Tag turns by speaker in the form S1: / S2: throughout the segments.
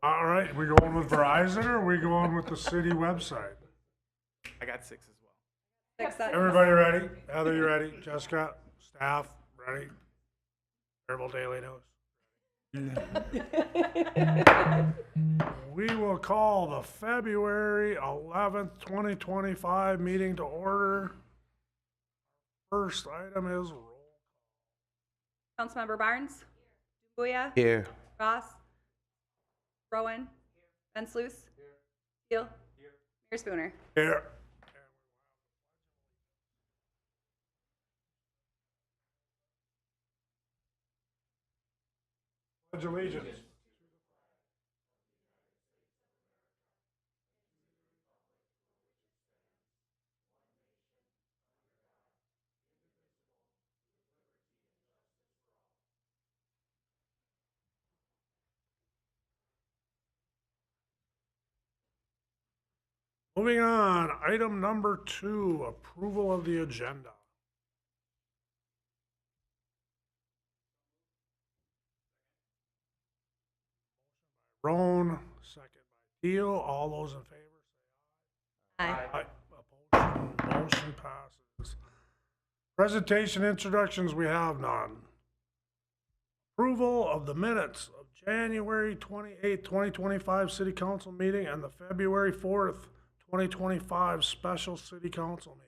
S1: All right, we going with Verizon or are we going with the city website?
S2: I got 6 as well.
S3: Fix that.
S1: Everybody ready? Heather, you ready? Jessica, staff, ready? Faribault Daily News. We will call the February 11th, 2025 meeting to order. First item is roll.
S3: Councilmember Barnes. Booyah.
S4: Here.
S3: Ross. Rowan. Ben Sluice. Steele. Mayor Spooner.
S1: Here. Pledge allegiance. Moving on, item number 2, approval of the agenda. Roan, second by Teal. All those in favor say
S3: Aye.
S1: aye. Opposed? Motion passes. Presentation introductions, we have none. Approval of the minutes of January 28th, 2025 City Council meeting and the February 4th, 2025 special City Council meeting.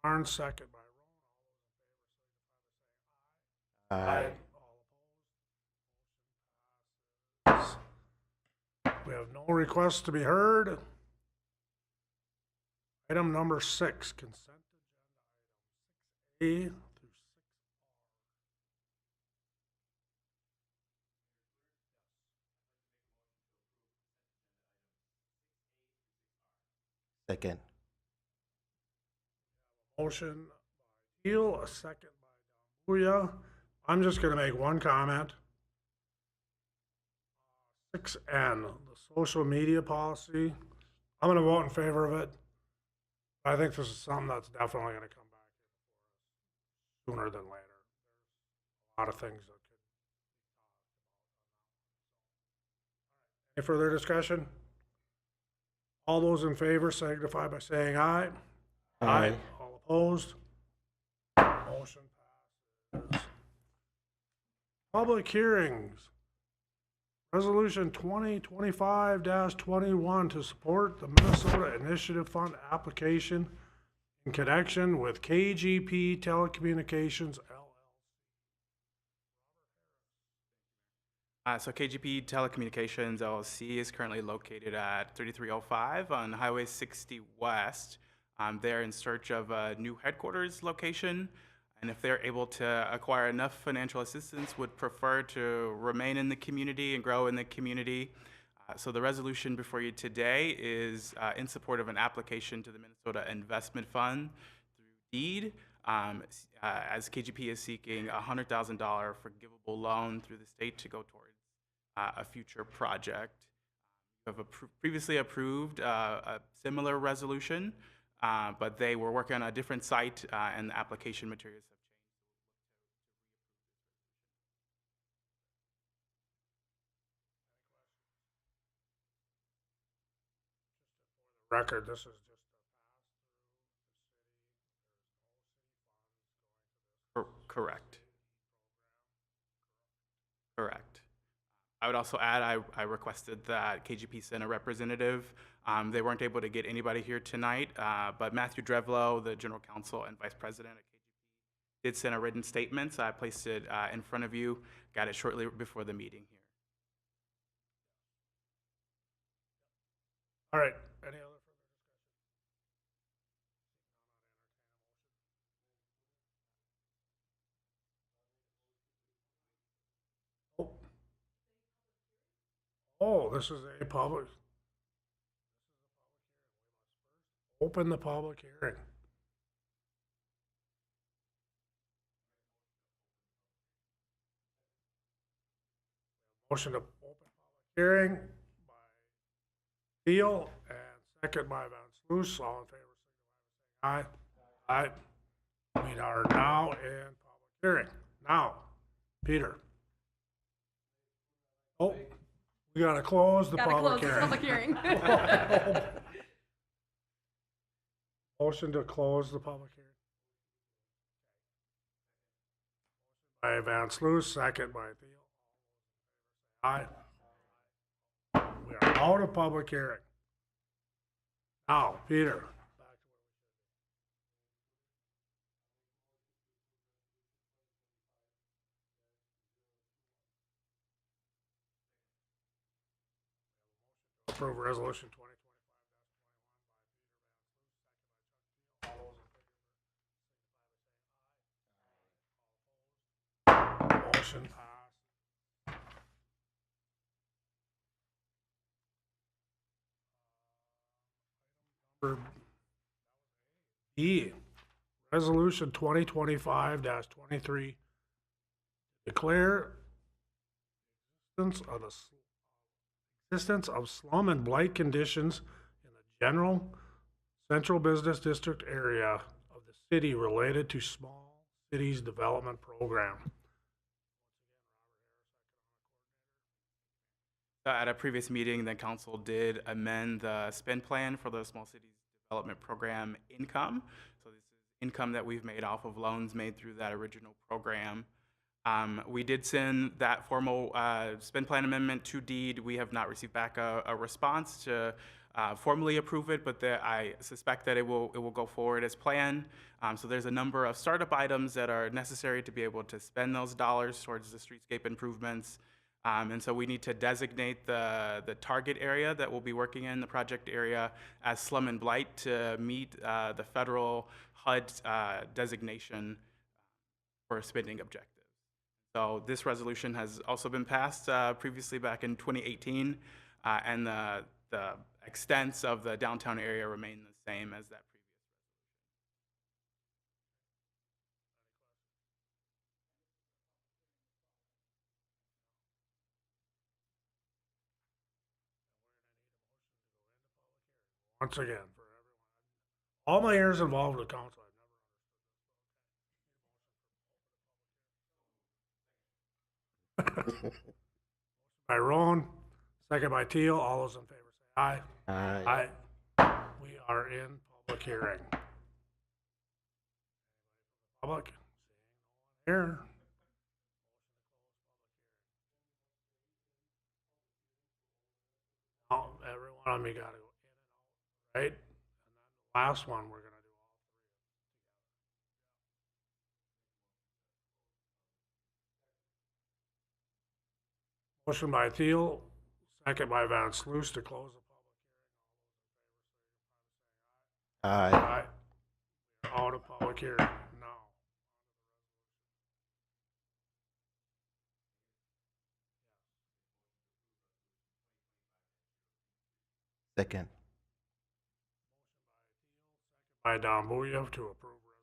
S1: Barnes, second by Roan. All those in favor signify by saying aye.
S4: Aye.
S1: All opposed? We have no requests to be heard. Item number 6, consent agenda items 6A through 6R.
S4: Second.
S1: Motion by Teal, a second by Dambuya. I'm just gonna make one comment. 6N, the social media policy. I'm gonna vote in favor of it. I think this is something that's definitely gonna come back sooner than later. There's a lot of things that could. Any further discussion? All those in favor signify by saying aye.
S4: Aye.
S1: All opposed? Motion passes. Public hearings. Resolution 2025-21 to support the Minnesota Initiative Fund application in connection with KGP Telecommunications LLC.
S2: So KGP Telecommunications LLC is currently located at 3305 on Highway 60 West. They're in search of a new headquarters location, and if they're able to acquire enough financial assistance, would prefer to remain in the community and grow in the community. So the resolution before you today is in support of an application to the Minnesota Investment Fund through deed, as KGP is seeking a $100,000 forgivable loan through the state to go towards a future project. You have previously approved a similar resolution, but they were working on a different site, and the application materials have changed.
S1: Record, this is just a pass-through.
S2: Correct. Correct. I would also add, I requested that KGP send a representative. They weren't able to get anybody here tonight, but Matthew Drevlo, the General Counsel and Vice President at KGP, did send a written statement, so I placed it in front of you, got it shortly before the meeting here.
S1: All right, any other further discussion? Oh, this is a public. Open the public hearing. Motion to open public hearing by Teal and second by Van Sluis. All in favor, signify by saying aye. Aye. We are now in public hearing. Now, Peter. Oh, we gotta close the
S3: Gotta
S1: public
S3: close this
S1: hearing.
S3: public hearing.
S1: Motion to close the public hearing. By Van Sluis, second by Thiel. Aye. We are out of public hearing. Now, Peter. Approve resolution 2025-21 by Peter Van Sluis, second by Chuck Thiel. All those in favor say aye. Motion passed. Number E, resolution 2025-23, declare existence of slum and blight conditions in the general central business district area of the city related to small cities development program.
S2: At a previous meeting, the council did amend the spend plan for the Small Cities Development Program income. So this is income that we've made off of loans made through that original program. We did send that formal spend plan amendment to deed. We have not received back a response to formally approve it, but I suspect that it will go forward as planned. So there's a number of startup items that are necessary to be able to spend those dollars towards the streetscape improvements. And so we need to designate the target area that we'll be working in, the project area, as slum and blight to meet the federal HUD designation for spending objectives. So this resolution has also been passed previously back in 2018, and the extents of the downtown area remain the same as that previous.
S1: Once again, for everyone, all my years involved with council, I've never understood this. By Roan, second by Teal. All those in favor say aye.
S4: Aye.
S1: Aye. We are in public hearing. Public, seeing no one here. Oh, everyone on me gotta go in and out, right? And then the last one, we're gonna do all three. Motion by Thiel, second by Van Sluis to close the public hearing. All those in favor say
S4: Aye.
S1: aye. We are out of public hearing now.
S4: Second.
S1: By Don Bouyev to approve resolution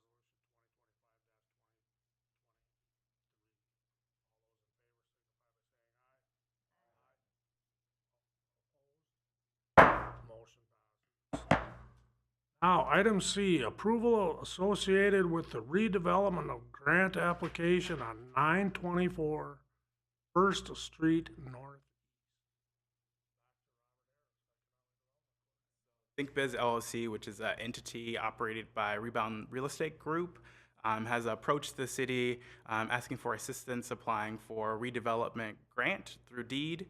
S1: 2025-20. Motion passes. Now, item C, approval associated with the redevelopment of grant application on 924 First Street North.
S2: ThinkBiz LLC, which is an entity operated by Rebound Real Estate Group, has approached the city asking for assistance applying for a redevelopment grant through deed.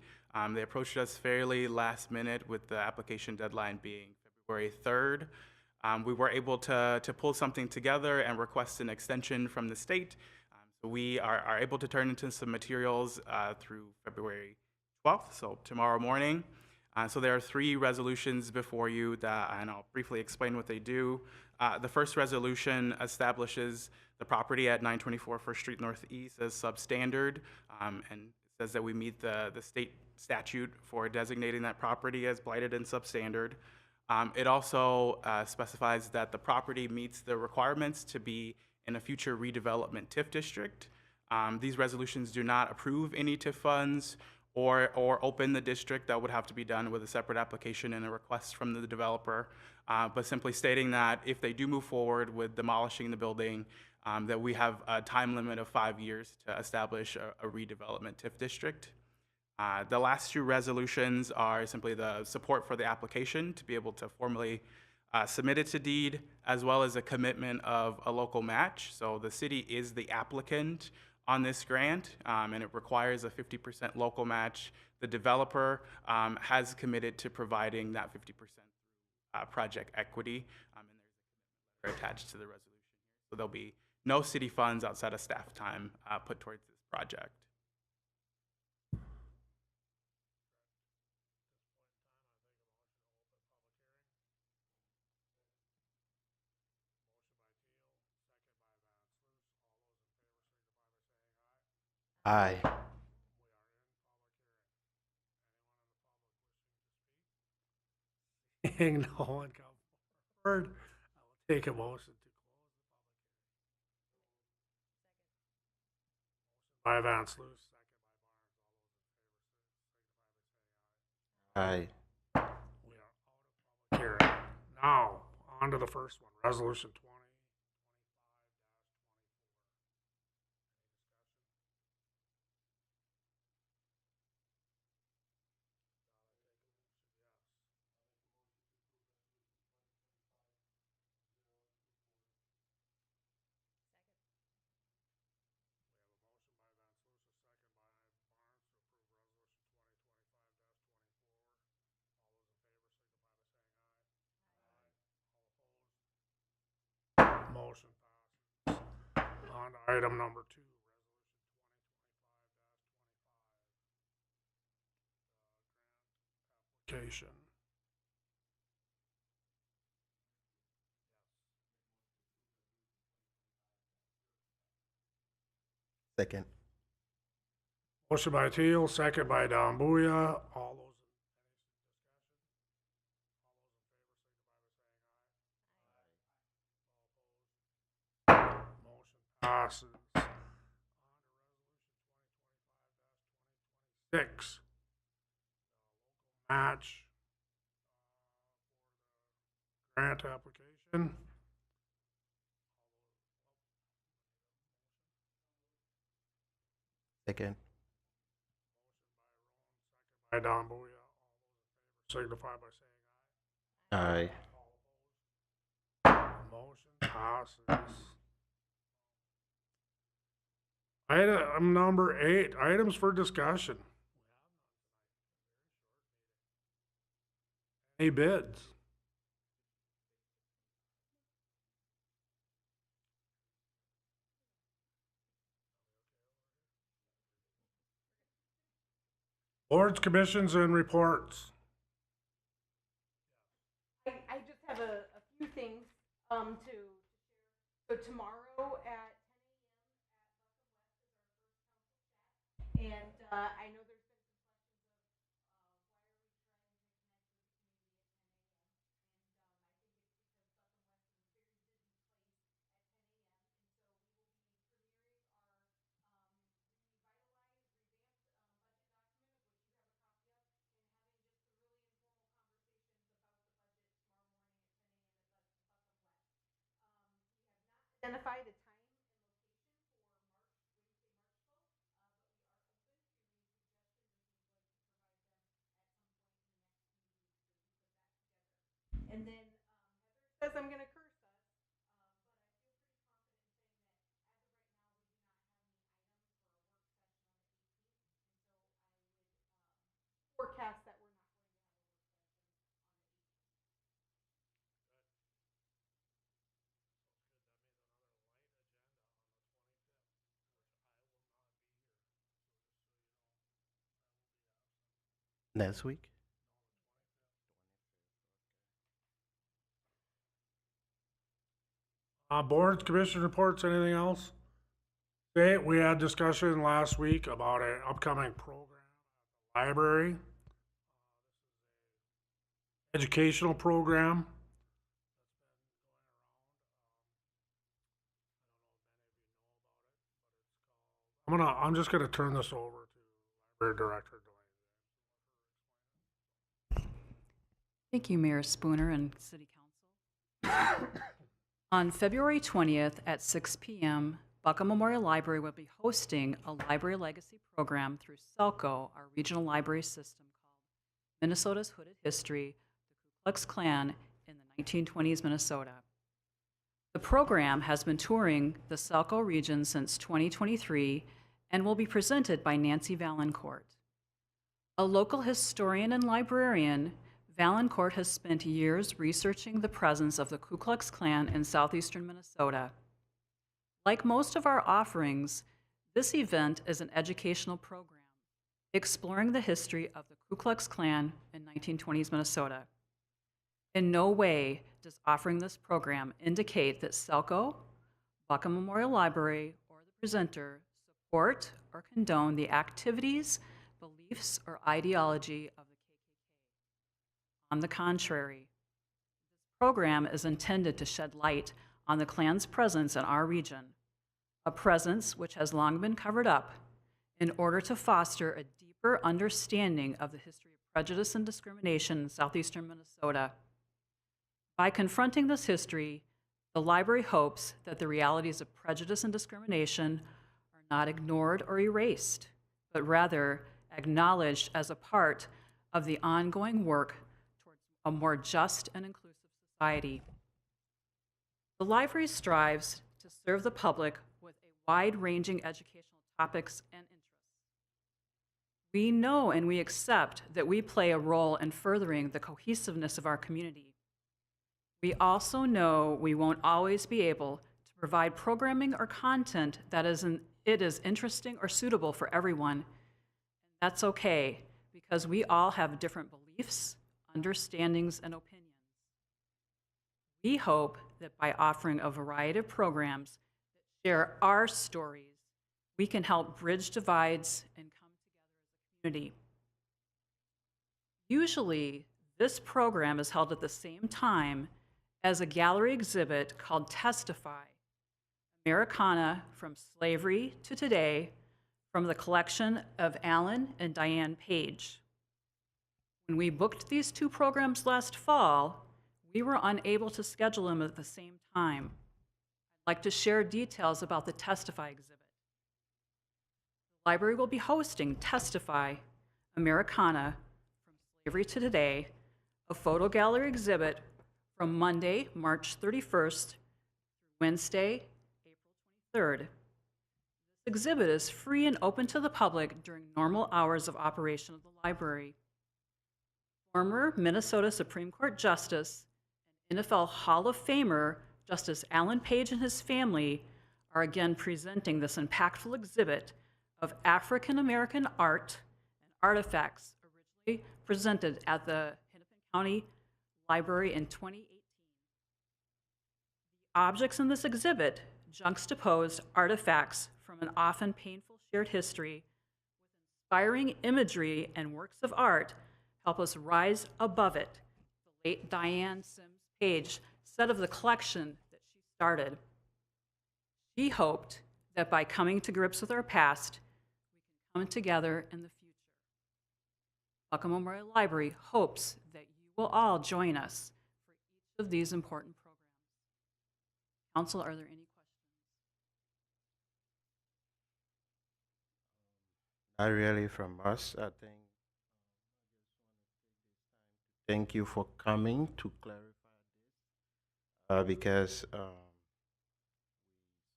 S2: They approached us fairly last minute with the application deadline being February 3rd. We were able to pull something together and request an extension from the state. So we are able to turn into some materials through February 12th, so tomorrow morning. So there are three resolutions before you that, and I'll briefly explain what they do. The first resolution establishes the property at 924 First Street Northeast as substandard, and says that we meet the state statute for designating that property as blighted and substandard. It also specifies that the property meets the requirements to be in a future redevelopment TIF district. These resolutions do not approve any TIF funds or open the district. That would have to be done with a separate application and a request from the developer, but simply stating that if they do move forward with demolishing the building, that we have a time limit of 5 years to establish a redevelopment TIF district. The last two resolutions are simply the support for the application to be able to formally submit it to deed, as well as a commitment of a local match. So the city is the applicant on this grant, and it requires a 50% local match. The developer has committed to providing that 50% project equity, and there's a commitment letter attached to the resolution. So there'll be no city funds outside of staff time put towards this project.
S4: Aye.
S1: Seeing no one come forward, I will take a motion to close the public hearing. By Van Sluis, second by Barnes. All those in favor signify by saying aye.
S4: Aye.
S1: We are out of public hearing. Now, on to the first one, resolution 2025-24. Motion passes. On to item number 2, resolution 2025-25. Application.
S4: Second.
S1: Motion by Teal, second by Dambuya. All those in motion passes. On to resolution 2025-26. Match grant application.
S4: Second.
S1: By Dambuya. All those in favor signify by saying
S4: Aye.
S1: aye. Motion passes. Item number 8, items for discussion. Any bids? Boards, commissions, and reports.
S5: I just have a few things to share. So tomorrow at 10 a.m. at Buckham West is our first council chat, and I know there's been some questions of why are we trying to connect with the community at 10 a.m. We have identified a time and location for Wednesday, March 12th, but we are open to any suggestions. And then Heather says I'm going to curse us, but I feel pretty confident in saying that as of right now, we do not have any items for a work session on the 18th, and so I would forecast that we're not going to have a work session on the 18th.
S4: Next week.
S1: Boards, commission reports, anything else? Okay, we had discussion last week about an upcoming program at the library. Educational program. I'm just gonna turn this over to Library Director Delaney.
S6: Thank you, Mayor Spooner and City Council. On February 20th at 6 p.m., Buckham Memorial Library will be hosting a Library Legacy program through CELCO, our regional library system called Minnesota's Hooded History, the Ku Klux Klan in the 1920s Minnesota. The program has been touring the CELCO region since 2023 and will be presented by Nancy Valancourt. A local historian and librarian, Valancourt has spent years researching the presence of the Ku Klux Klan in southeastern Minnesota. Like most of our offerings, this event is an educational program exploring the history of the Ku Klux Klan in 1920s Minnesota. In no way does offering this program indicate that CELCO, Buckham Memorial Library, or the presenter support or condone the activities, beliefs, or ideology of the KKK. On the contrary, this program is intended to shed light on the Klan's presence in our region, a presence which has long been covered up, in order to foster a deeper understanding of the history of prejudice and discrimination in southeastern Minnesota. By confronting this history, the library hopes that the realities of prejudice and discrimination are not ignored or erased, but rather acknowledged as a part of the ongoing work towards a more just and inclusive society. The library strives to serve the public with a wide-ranging educational topics and interests. We know and we accept that we play a role in furthering the cohesiveness of our community. We also know we won't always be able to provide programming or content that is interesting or suitable for everyone. That's okay, because we all have different beliefs, understandings, and opinions. We hope that by offering a variety of programs that share our stories, we can help bridge divides and come together as a community. Usually, this program is held at the same time as a gallery exhibit called Testify, Americana from Slavery to Today, from the collection of Alan and Diane Page. When we booked these two programs last fall, we were unable to schedule them at the same time. I'd like to share details about the Testify exhibit. The library will be hosting Testify, Americana from Slavery to Today, a photo gallery exhibit from Monday, March 31st through Wednesday, April 23rd. This exhibit is free and open to the public during normal hours of operation of the library. Former Minnesota Supreme Court Justice and NFL Hall of Famer Justice Alan Page and his family are again presenting this impactful exhibit of African American art and artifacts originally presented at the Hennepin County Library in 2018. The objects in this exhibit juxtapose artifacts from an often painful shared history with inspiring imagery and works of art help us rise above it. The late Diane Sims Page said of the collection that she started, she hoped that by coming to grips with our past, we can come together in the future. Buckham Memorial Library hopes that you will all join us for each of these important programs. Council, are there any questions?
S4: Not really from us. I think thank you for coming to clarify this because we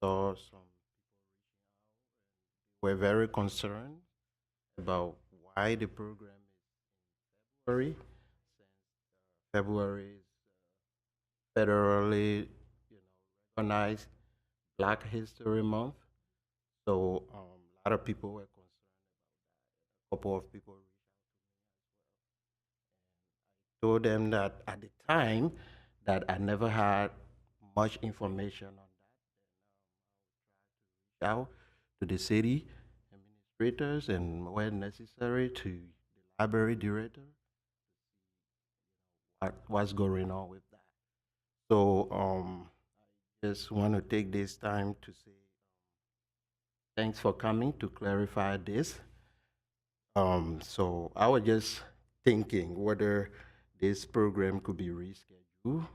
S4: saw some people were very concerned about why the program is in February, since February is federally, recognized Black History Month. So a lot of people were concerned about that. A couple of people reached out to me as well. Told them that at the time that I never had much information on that. Then I would try to reach out to the city administrators and when necessary to the library director to see what's going on with that. So I just want to take this time to say thanks for coming to clarify this. So I was just thinking whether this program could be rescheduled in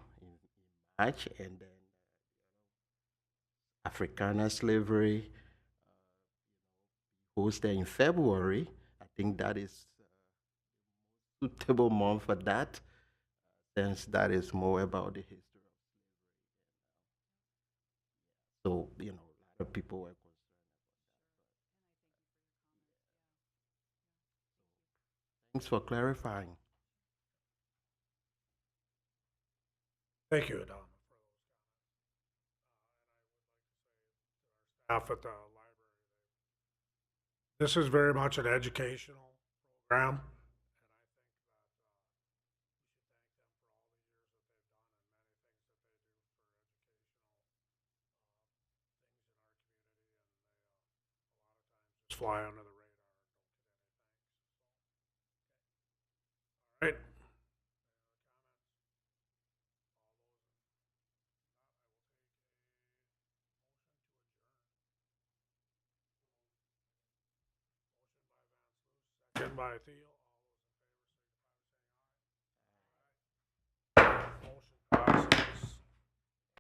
S4: March, and then Africana slavery hosted in February. I think that is suitable month for that, since that is more about the history. So, a lot of people were concerned. Thanks for clarifying.
S1: Thank you, Adama, for those staff at the library. This is very much an educational program, just fly under the radar. Right? Second by Theo.